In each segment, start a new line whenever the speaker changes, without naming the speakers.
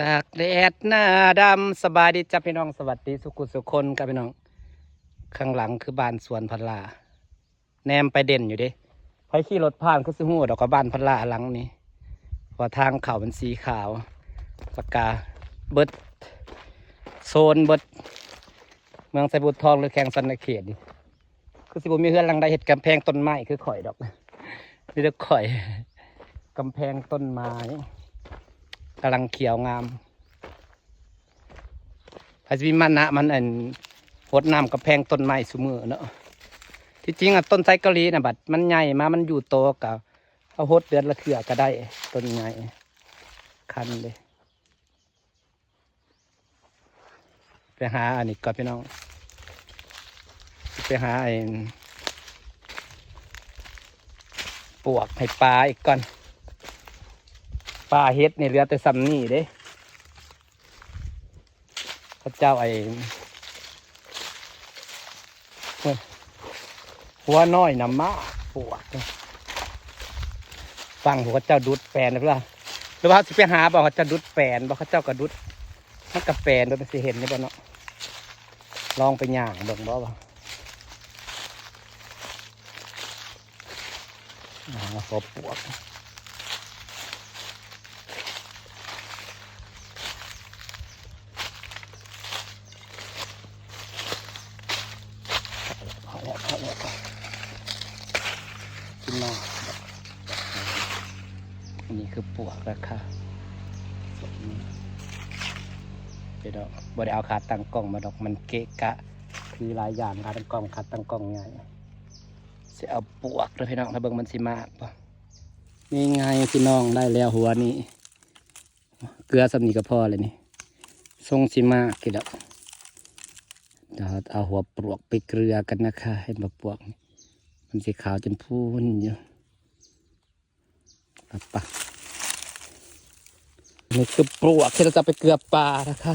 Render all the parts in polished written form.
ตากแดดหน้าดำสบายดีจ้าพี่น้องสวัสดีสุขุสุคนกับพี่น้องข้างหลังคือบ้านสวนพันลาแนมไปเด่นอยู่ดิไปขี่รถผ่านก็ซื้อหูดอกกับบ้านพันลาหลังนี้พอทางเขาเป็นสีขาวปากกาเบิดโซนเบิดเมืองไซบุตรทองหรือแข่งสันนิเขตนี่คือสิบุมีเพื่อนหลังใดเห็ดกำแพงต้นไม้คือข่อยดอกนี่เด็กข่อยกำแพงต้นไม้กำลังเขียวงามอาจจะมีมันนะมันหดน้ำกำแพงต้นไม้สูมือเนาะที่จริงอ่ะต้นไทรเกาหลีนะบัดมันใหญ่มามันอยู่โตกับเอาหดเดือนละเถื่อก็ได้ต้นใหญ่คันเลยไปหาอันนี้ก่อนพี่น้องไปหาปวกให้ปลาอีกก่อนปลาเฮ็ดนี่เหลือแต่ซ้ำนี่เด้พระเจ้าหัวน้อยน้ำมาปวกฟังหัวเจ้าดุดแปลนนะเพื่อนหรือว่าจะไปหาบอกเขาจะดุดแปลนบอกเขาเจ้ากระดุดมันกระแปลนโดยเป็นสิเห็นนี่บ่เนาะลองไปย่างเบิ่งบ่บ่ขอปวกขึ้นมาอันนี้คือปวกราคาเดี๋ยวบ่ได้เอาขาตั้งกล้องมาดอกมันเกะกะคือหลายอย่างขาตั้งกล้องขาตั้งกล้องไงจะเอาปวกเลยพี่น้องถ้าเบิ่งมันสิมากป่ะนี่ไงพี่น้องได้แล้วหัวนี้เกลือสำนีก็พอเลยนี่ทรงสิมากกี่ดอกเดี๋ยวเอาหัวปลวกไปเกลือกันนะคะเห็นปลวกมันสีขาวจนพูนอยู่ปะนี่คือปลวกที่เราจะไปเกลือปลานะคะ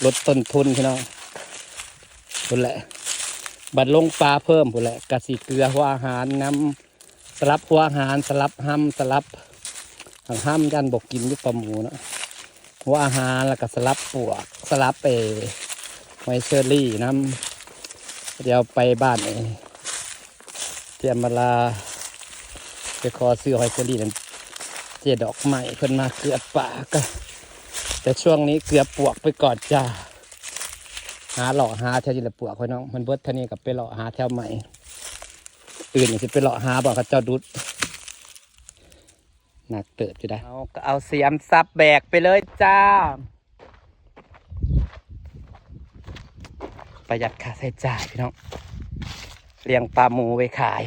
ลดต้นทุนพี่น้องพุ่นแหละบัดลงปลาเพิ่มพุ่นแหละกะสีเกลือหัวอาหารน้ำสลับหัวอาหารสลับห้ำสลับห้ำยันบกกินยุบปลาหมูนะหัวอาหารแล้วก็สลับปลวกสลับไวเชอรี่น้ำเดี๋ยวไปบ้านเตรียมมาลาไปขอซื้อไวเชอรี่นั่นเจดอกใหม่เพิ่นมาเกลือป่าก็แต่ช่วงนี้เกลือปลวกไปก่อนจ้าหาหล่อหาแถวที่ละปลวกพี่น้องมันเบิดเท่านี้กับไปหล่อหาแถวใหม่อื่นอย่างที่ไปหล่อหาบอกเขาเจ้าดุดหนักเติบจะได้เอาเสียมซับแบกไปเลยจ้าประหยัดค่าใช้จ่ายพี่น้องเลี้ยงปลาหมูไว้ขาย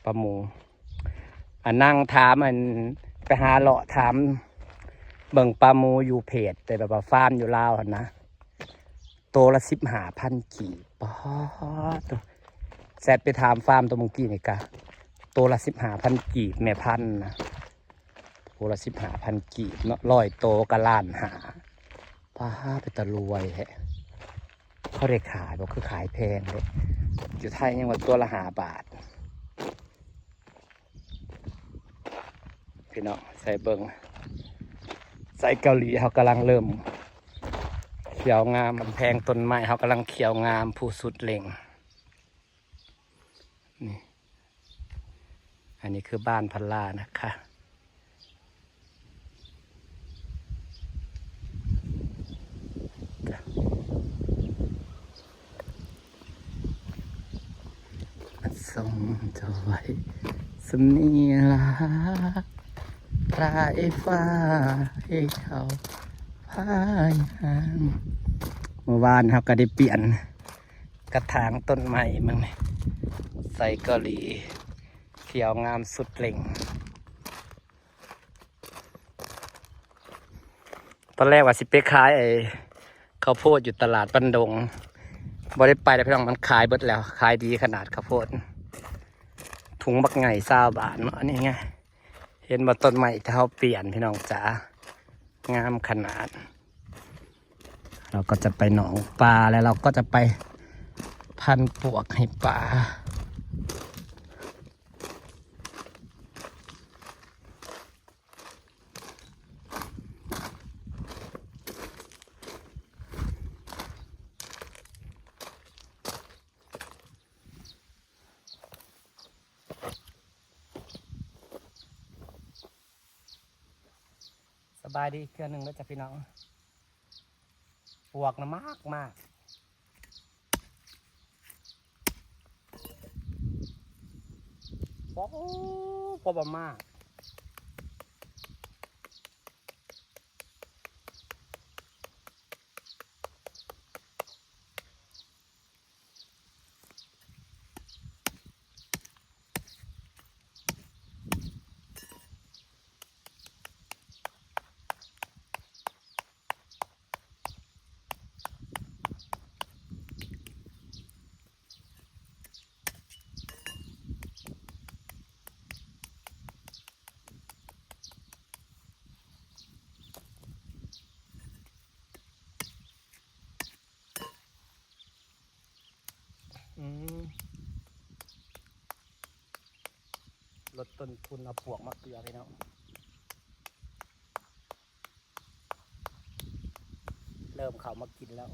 ปลาหมูนั่งถามไปหาเลาะถามเบิ่งปลาหมูอยู่เพจแต่แบบว่าฟาร์มอยู่ลาวนะโตละ15,000 กีบป๊อดแซดไปถามฟาร์มตัวเมื่อกี้นี่กะโตละ15,000 กีบแม่พันธุ์นะโตละ15,000 กีบเนาะ100 โตกะล้านหาป้าไปตะรวยแฮะเขาได้ขายบอกคือขายแพงเลยอยู่ไทยยังว่าตัวละ5 บาทพี่น้องใส่เบิงใส่เกาหลีเขากำลังเริ่มเขียวงามมันแพงต้นไม้เขากำลังเขียวงามผู้สุดเล่งนี่อันนี้คือบ้านพันลานะคะส่งจะไว้สมีลาปลายฟ้าให้เขาพายหางเมื่อวานเขาก็ได้เปลี่ยนกระถางต้นไม้มั้งใส่เกาหลีเขียวงามสุดเล่งตอนแรกว่าสิไปขายข้าวโพดอยู่ตลาดบันดงบ่ได้ไปแต่พี่น้องมันขายเบิดแล้วขายดีขนาดข้าวโพดถุงบักไง20 บาทเนาะนี่ไงเห็นว่าต้นไม้ที่เขาเปลี่ยนพี่น้องจ๋างามขนาดเราก็จะไปหนองปลาแล้วเราก็จะไปพันปวกให้ปลา บายดีเครื่องหนึ่งแล้วจ้ะพี่น้องปวกนะมากมากโอ้พอประมาณลดต้นทุนเอาปวกมาเกลือพี่น้องเริ่มเขามากินแล้ว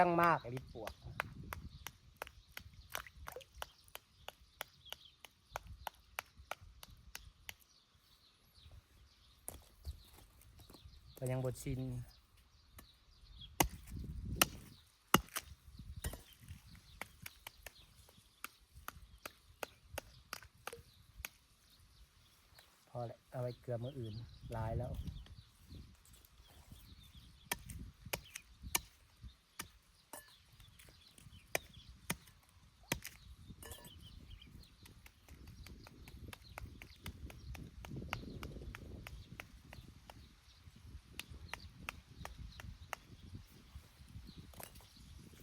ตั้งมากลิบปวกก็ยังบดชินพอแหละเอาไว้เกลือมืออื่นลายแล้ว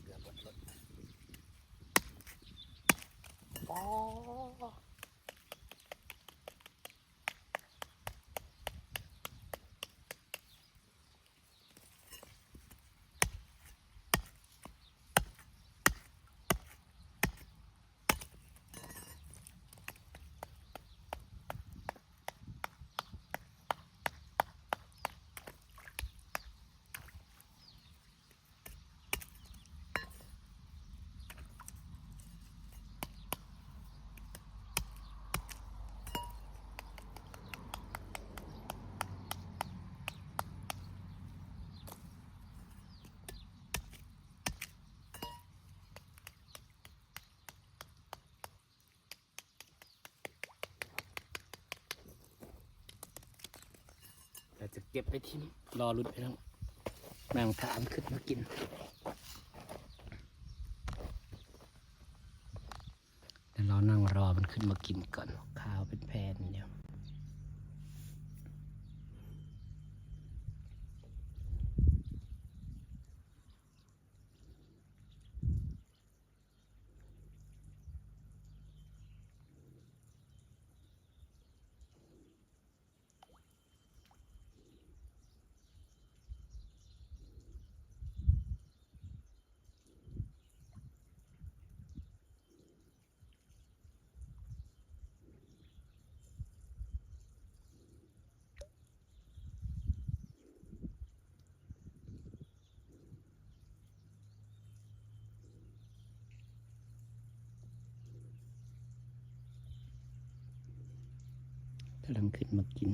เกลือบดลดอ๋อเราจะเก็บไปทิ้งรอรุดไปแล้วนางถามขึ้นมากินแต่เรานั่งรอมันขึ้นมากินก่อนข้าวเป็นแผ่นเดียวกำลังขึ้นมากิน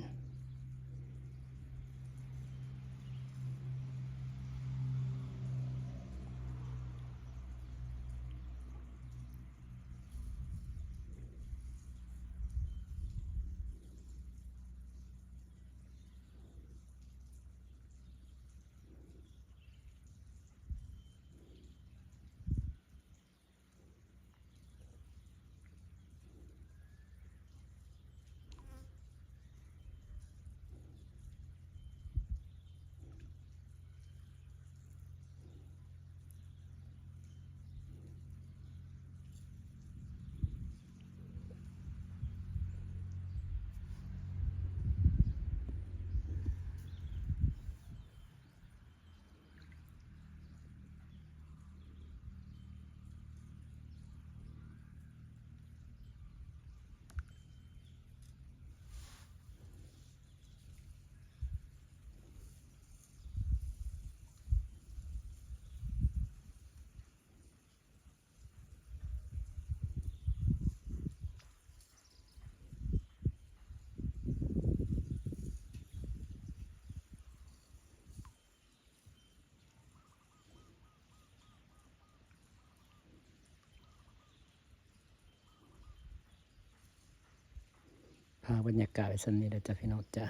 พาบรรยากาศไปสันนี้เด้อจ้ะพี่น้องจ้ะ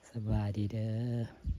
สบายดีเด้อ